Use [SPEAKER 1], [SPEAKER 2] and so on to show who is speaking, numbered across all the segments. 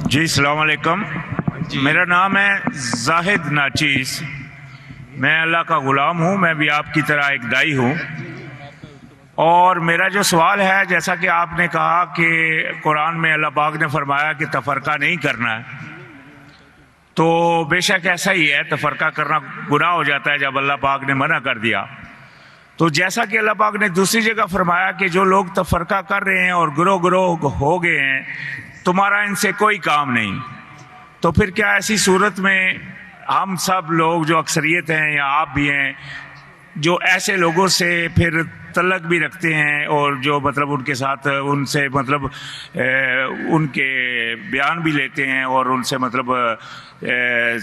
[SPEAKER 1] جی السلام علیکم. میرا نام ہے زاہد ناچیز. میں اللہ کا غلام ہوں. میں بھی آپ کی طرح ایک دائی ہوں. اور میرا جو سوال ہے، جیسا کہ آپ نے کہا کہ قرآن میں اللہ پاک نے فرمایا کہ تفرقہ نہیں کرنا ہے، تو بے شک ایسا ہی ہے. تفرقہ کرنا گناہ ہو جاتا ہے جب اللہ پاک نے منع کر دیا. تو جیسا کہ اللہ پاک نے دوسری جگہ فرمایا کہ جو لوگ تفرقہ کر رہے ہیں اور گروہ گروہ ہو گئے ہیں، تمہارا ان سے کوئی کام نہیں. تو پھر کیا ایسی صورت میں ہم سب لوگ جو اکثریت ہیں یا آپ بھی ہیں، جو ایسے لوگوں سے پھر تعلق بھی رکھتے ہیں اور جو مطلب ان کے ساتھ ان سے مطلب ان کے بیان بھی لیتے ہیں اور ان سے مطلب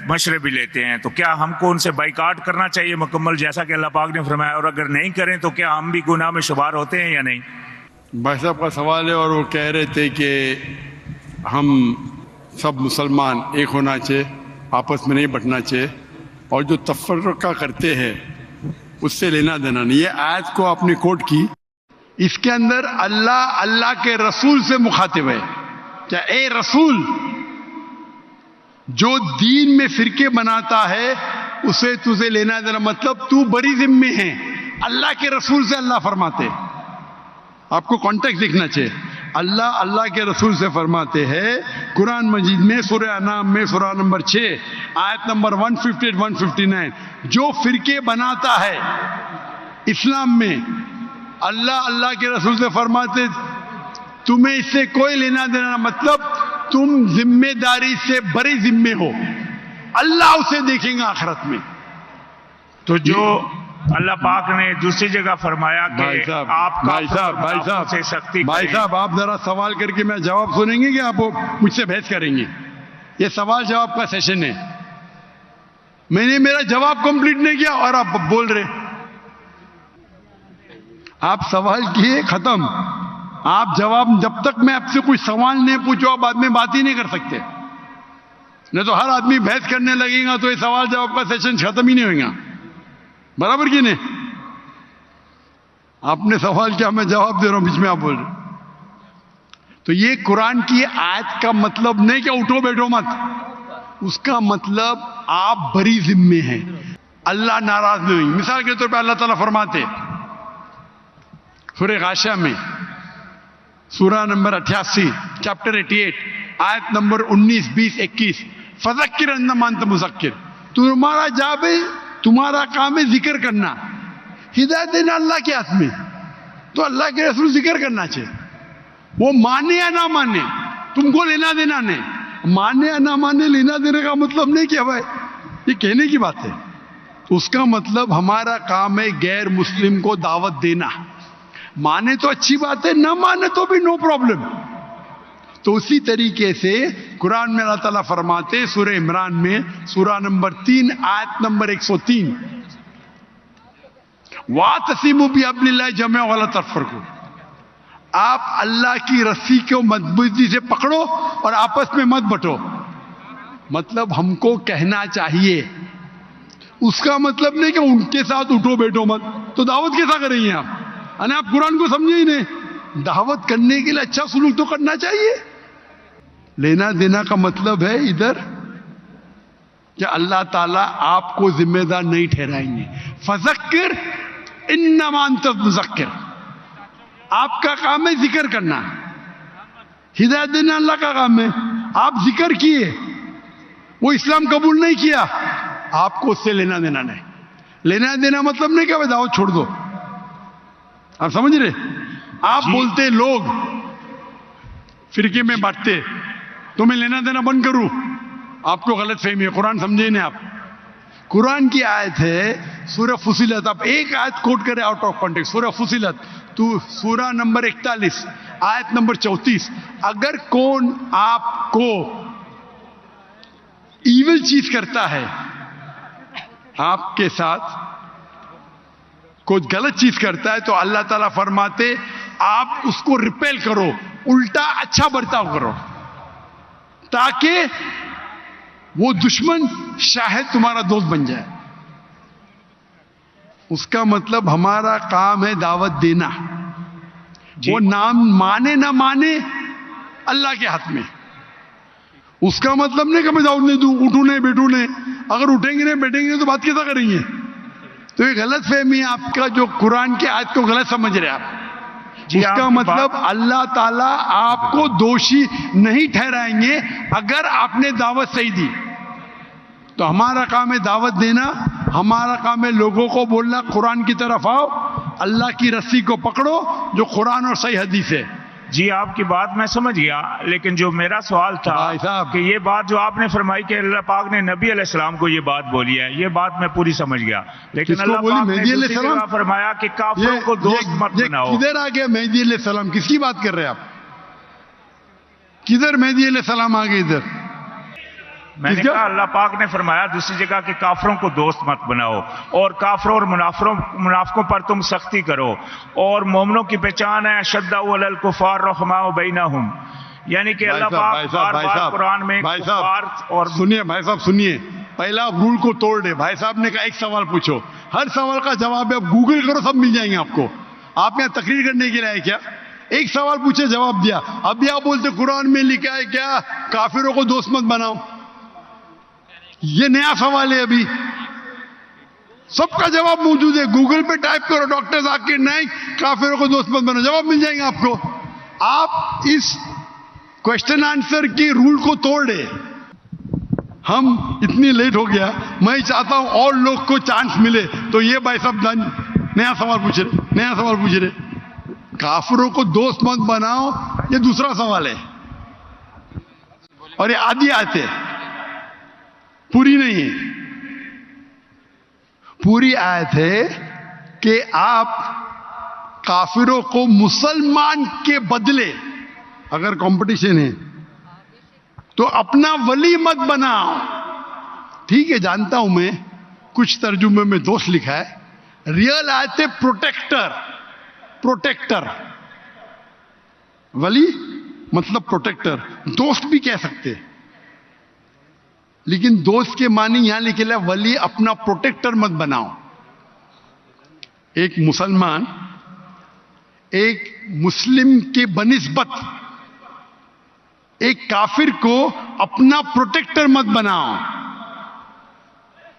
[SPEAKER 1] مشورے بھی لیتے ہیں، تو کیا ہم کو ان سے بائیکاٹ کرنا چاہیے مکمل جیسا کہ اللہ پاک نے فرمایا؟ اور اگر نہیں کریں تو کیا ہم بھی گناہ میں شمار ہوتے ہیں یا نہیں؟
[SPEAKER 2] بھائی صاحب کا سوال ہے اور وہ کہہ رہے تھے کہ ہم سب مسلمان ایک ہونا چاہیے، آپس میں نہیں بٹنا چاہیے، اور جو تفرقہ کرتے ہیں اس سے لینا دینا نہیں. یہ آیت کو آپ نے کوٹ کی، اس کے اندر اللہ کے رسول سے مخاطب ہے. کیا اے رسول، جو دین میں فرقے بناتا ہے اسے تجھے لینا دینا، مطلب تو بڑی ذمہ ہے. اللہ کے رسول سے اللہ فرماتے، آپ کو کانٹیکٹ دیکھنا چاہیے. اللہ کے رسول سے فرماتے ہیں قرآن مجید میں سورہ انعام میں سورہ نمبر 6 آیت نمبر 158-159، جو فرقے بناتا ہے اسلام میں، اللہ کے رسول سے فرماتے تمہیں اس سے کوئی لینا دینا، مطلب تم ذمہ داری سے بڑی ذمہ ہو، اللہ اسے دیکھیں گا آخرت میں.
[SPEAKER 1] تو جو اللہ پاک نے دوسری جگہ فرمایا کہ آپ
[SPEAKER 2] بھائی صاحب آپ ذرا سوال کر کے میں جواب سنیں گے کہ آپ مجھ سے بحث کریں گے؟ یہ سوال جواب کا سیشن ہے. میں نے میرا جواب کمپلیٹ نہیں کیا اور آپ بول رہے. آپ سوال کیے ختم. آپ جواب، جب تک میں آپ سے کوئی سوال نہیں پوچھو آپ بعد میں بات ہی نہیں کر سکتے. نہیں تو ہر آدمی بحث کرنے لگے گا تو یہ سوال جواب کا سیشن ختم ہی نہیں ہوگا. برابر کی نہیں؟ آپ نے سوال کیا، میں جواب دے رہا ہوں، بیچ میں آپ بول رہے. تو یہ قرآن کی آیت کا مطلب نہیں کہ اٹھو بیٹھو مت. اس کا مطلب آپ بڑی ذمہ ہیں، اللہ ناراض نہیں ہوئی. مثال کے طور پہ اللہ تعالیٰ فرماتے سورہ غاشیہ میں سورہ نمبر 88 چیپٹر 88 آیت نمبر 19، 20، 21، فذکر انما انت مذکر، تمہارا جاب ہے، تمہارا کام ہے ذکر کرنا. ہدایت دینا اللہ کے ہاتھ میں. تو اللہ کے رسول ذکر کرنا چاہیے. وہ مانے یا نہ مانے تم کو لینا دینا نہیں. مانے یا نہ مانے لینا دینے کا مطلب نہیں کہ بھائی یہ کہنے کی بات ہے. اس کا مطلب ہمارا کام ہے غیر مسلم کو دعوت دینا. مانے تو اچھی بات ہے، نہ مانے تو بھی نو پرابلم. تو اسی طریقے سے قرآن میں اللہ تعالیٰ فرماتے سورہ عمران میں سورہ نمبر 3 آیت نمبر 103، وَاعْتَصِمُوا بِحَبْلِ اللَّهِ جَمِيعًا وَلَا تَفَرَّقُوا، آپ اللہ کی رسی کو مضبوطی سے پکڑو اور آپس میں مت بٹو. مطلب ہم کو کہنا چاہیے، اس کا مطلب نہیں کہ ان کے ساتھ اٹھو بیٹھو مت. تو دعوت کیسا کریں گے آپ؟ یعنی آپ قرآن کو سمجھے ہی نہیں. دعوت کرنے کے لیے اچھا سلوک تو کرنا چاہیے. لینا دینا کا مطلب ہے ادھر کہ اللہ تعالیٰ آپ کو ذمہ دار نہیں ٹھہرائیں گے. فذکر انما انت مذکر، آپ کا کام ہے ذکر کرنا. ہدایت دینا اللہ کا کام ہے. آپ ذکر کیے، وہ اسلام قبول نہیں کیا، آپ کو اس سے لینا دینا نہیں. لینا دینا مطلب نہیں کہ دعوت چھوڑ دو. آپ سمجھ رہے؟ آپ بولتے لوگ فرقے میں بانٹتے تو میں لینا دینا بند کروں، آپ کو غلط فہمی ہے. قرآن سمجھے نہیں آپ. قرآن کی آیت ہے سورہ فصلت، آپ ایک آیت کوٹ کریں آؤٹ آف کانٹیکسٹ. سورہ فصلت تو سورہ نمبر 41 آیت نمبر 34، اگر کون آپ کو ایول چیز کرتا ہے، آپ کے ساتھ کوئی غلط چیز کرتا ہے، تو اللہ تعالیٰ فرماتے آپ اس کو ریپیل کرو، الٹا اچھا برتاؤ کرو، تاکہ وہ دشمن شاید تمہارا دوست بن جائے. اس کا مطلب ہمارا کام ہے دعوت دینا. وہ نام مانے نہ مانے اللہ کے ہاتھ میں. اس کا مطلب نہیں کہ میں دعوت نہیں دوں, اٹھوں نہیں بیٹھوں نہیں. اگر اٹھیں گے نہیں بیٹھیں گے نہیں تو بات کیسا کریں گے؟ تو یہ غلط فہمی ہے آپ کا, جو قرآن کی آیت کو غلط سمجھ رہے آپ.
[SPEAKER 1] جی
[SPEAKER 2] اس کا مطلب اللہ تعالیٰ آپ کو دوشی نہیں ٹھہرائیں گے اگر آپ نے دعوت صحیح دی. تو ہمارا کام ہے دعوت دینا, ہمارا کام ہے لوگوں کو بولنا قرآن کی طرف آؤ, اللہ کی رسی کو پکڑو جو قرآن اور صحیح حدیث ہے.
[SPEAKER 1] جی آپ کی بات میں سمجھ گیا, لیکن جو میرا سوال تھا
[SPEAKER 2] بھائی صاحب,
[SPEAKER 1] کہ یہ بات جو آپ نے فرمائی کہ اللہ پاک نے نبی علیہ السلام کو یہ بات بولی ہے, یہ بات میں پوری سمجھ گیا, لیکن
[SPEAKER 2] کس کو
[SPEAKER 1] اللہ
[SPEAKER 2] بولی؟
[SPEAKER 1] پاک نے
[SPEAKER 2] مہدی علیہ
[SPEAKER 1] دوسری
[SPEAKER 2] السلام؟
[SPEAKER 1] جگہ فرمایا کہ کافروں کو دوست مت بناؤ.
[SPEAKER 2] کدھر آ گیا مہدی علیہ السلام؟ کس کی بات کر رہے ہیں آپ؟ کدھر مہدی علیہ السلام آ گئے ادھر؟
[SPEAKER 1] میں نے کہا اللہ پاک نے فرمایا دوسری جگہ کہ کافروں کو دوست مت بناؤ, اور کافروں اور منافقوں پر تم سختی کرو, اور مومنوں کی پہچان ہے اشداء علی الکفار رحماء بینہم. یعنی کہ اللہ پاک بار بار قرآن میں کفار اور
[SPEAKER 2] سنیے بھائی صاحب سنیے, پہلا آپ رول کو توڑ دے. بھائی صاحب نے کہا ایک سوال پوچھو, ہر سوال کا جواب ہے, آپ گوگل کرو سب مل جائیں گے آپ کو. آپ یہاں تقریر کرنے کے لیے آئے کیا؟ ایک سوال پوچھے جواب دیا. ابھی آپ بولتے قرآن میں لکھا ہے کیا کافروں کو دوست مت بناؤ؟ یہ نیا سوال ہے, ابھی سب کا جواب موجود ہے, گوگل پہ ٹائپ کرو ڈاکٹر ذاکر نائک کافروں کو دوست مت بناؤ, جواب مل جائیں گے آپ کو. آپ اس کوشچن آنسر کی رول کو توڑ دے. ہم اتنی لیٹ ہو گیا, میں چاہتا ہوں اور لوگ کو چانس ملے. تو یہ بھائی صاحب نیا سوال پوچھ رہے, کافروں کو دوست مت بناؤ, یہ دوسرا سوال ہے, اور یہ آدھی آیت ہے, پوری نہیں ہے. پوری آیت ہے کہ آپ کافروں کو مسلمان کے بدلے, اگر کمپٹیشن ہے تو اپنا ولی مت بناؤ. ٹھیک ہے جانتا ہوں میں, کچھ ترجمے میں دوست لکھا ہے, ریئل آیت ہے پروٹیکٹر. ولی مطلب پروٹیکٹر, دوست بھی کہہ سکتے, لیکن دوست کے معنی یہاں لکھے ہے ولی اپنا پروٹیکٹر مت بناؤ. ایک مسلمان ایک مسلم کے بنسبت ایک کافر کو اپنا پروٹیکٹر مت بناؤ.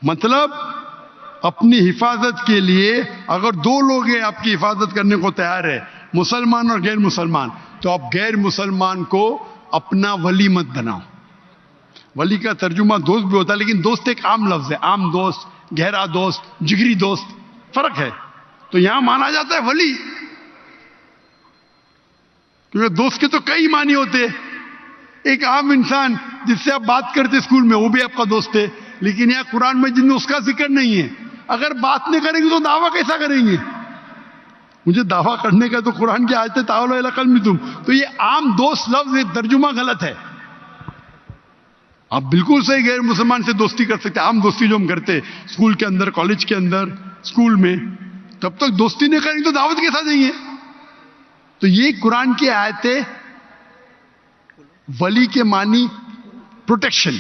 [SPEAKER 2] مطلب اپنی حفاظت کے لیے اگر دو لوگ ہیں آپ کی حفاظت کرنے کو تیار ہے, مسلمان اور غیر مسلمان, تو آپ غیر مسلمان کو اپنا ولی مت بناؤ. ولی کا ترجمہ دوست بھی ہوتا ہے, لیکن دوست ایک عام لفظ ہے, عام دوست, گہرا دوست, جگری دوست, فرق ہے. تو یہاں مانا جاتا ہے ولی, کیونکہ دوست کے تو کئی معنی ہوتے. ایک عام انسان جس سے آپ بات کرتے اسکول میں, وہ بھی آپ کا دوست ہے, لیکن یہاں قرآن میں جن میں اس کا ذکر نہیں ہے. اگر بات نہیں کریں گے تو دعویٰ کیسا کریں گے؟ مجھے دعویٰ کرنے کا تو قرآن کی آیت ہے تعالوا الی قلبکم. تو یہ عام دوست لفظ ترجمہ غلط ہے. آپ بالکل صحیح غیر مسلمان سے دوستی کر سکتے, عام دوستی جو ہم کرتے اسکول کے اندر, کالج کے اندر, اسکول میں, تب تک دوستی نہیں کریں گے تو دعوت کیسا دیں گے؟ تو یہ قرآن کی آیت ہے. ولی کے معنی پروٹیکشن,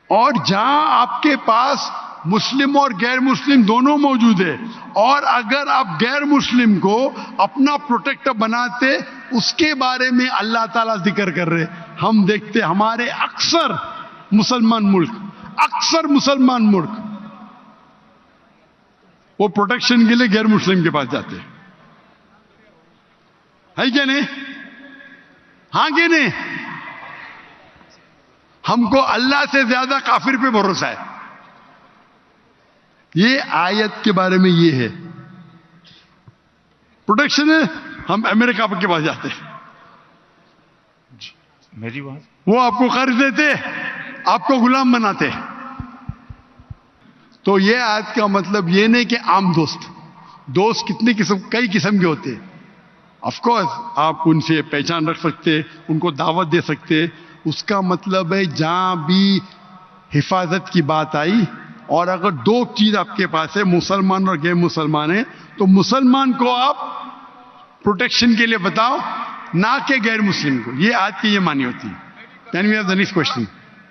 [SPEAKER 2] اور جہاں آپ کے پاس مسلم اور غیر مسلم دونوں موجود ہے, اور اگر آپ غیر مسلم کو اپنا پروٹیکٹر بناتے, اس کے بارے میں اللہ تعالیٰ ذکر کر رہے. ہم دیکھتے ہمارے اکثر مسلمان ملک وہ پروٹیکشن کے لیے غیر مسلم کے پاس جاتے ہے کیا نہیں؟ ہاں کہ نہیں؟ ہم کو اللہ سے زیادہ کافر پہ بھروسہ ہے. یہ آیت کے بارے میں یہ ہے, پروٹیکشن ہے, ہم امریکہ کے پاس جاتے ہیں,
[SPEAKER 1] میری بات,
[SPEAKER 2] وہ آپ کو قرض دیتے, آپ کو غلام بناتے. تو یہ آیت کا مطلب یہ نہیں کہ عام دوست کتنے کئی قسم کے ہوتے. آف کورس آپ ان سے پہچان رکھ سکتے, ان کو دعوت دے سکتے. اس کا مطلب ہے جہاں بھی حفاظت کی بات آئی, اور اگر دو چیز آپ کے پاس ہے, مسلمان اور غیر مسلمان ہے, تو مسلمان کو آپ پروٹیکشن کے لیے بتاؤ, نہ کہ غیر مسلم کو. یہ آج کی یہ معنی ہوتی ہے. Then we have the next question.